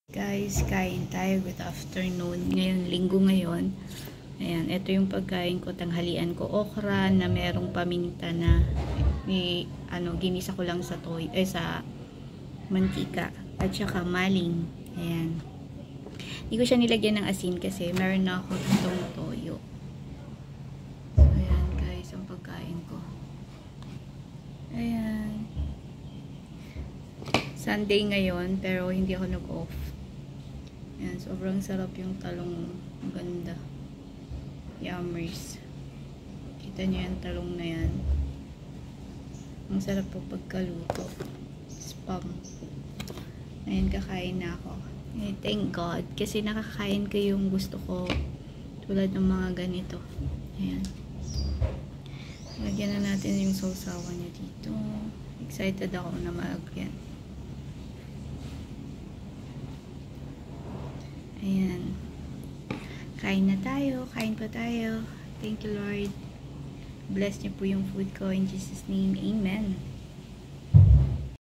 Guys, kain tayo. Good afternoon. Ngayon, linggo ngayon. Ayan, ito yung pagkain ko, tanghalian ko. Okra na merong paminta na ginisa ko lang sa sa mantika. At saka maling. Ayan. Hindi ko siya nilagyan ng asin kasi meron na ako itong toyo. Ayan guys, ang pagkain ko. Ayan. Sunday ngayon, pero hindi ako nag-off. Ayan, sobrang sarap yung talong. Ang ganda. Yummers. Kita nyo yung talong na yan. Ang sarap po pagkaluto. Spam. Ayan, kakain na ako. Eh, thank God. Kasi nakakain ko yung gusto ko. Tulad ng mga ganito. Ayan. Lagyan na natin yung sausawan niya dito. Excited ako na malagyan. Ayan. Kain na tayo. Kain pa tayo. Thank you, Lord. Bless niyo po yung food ko. In Jesus' name, Amen.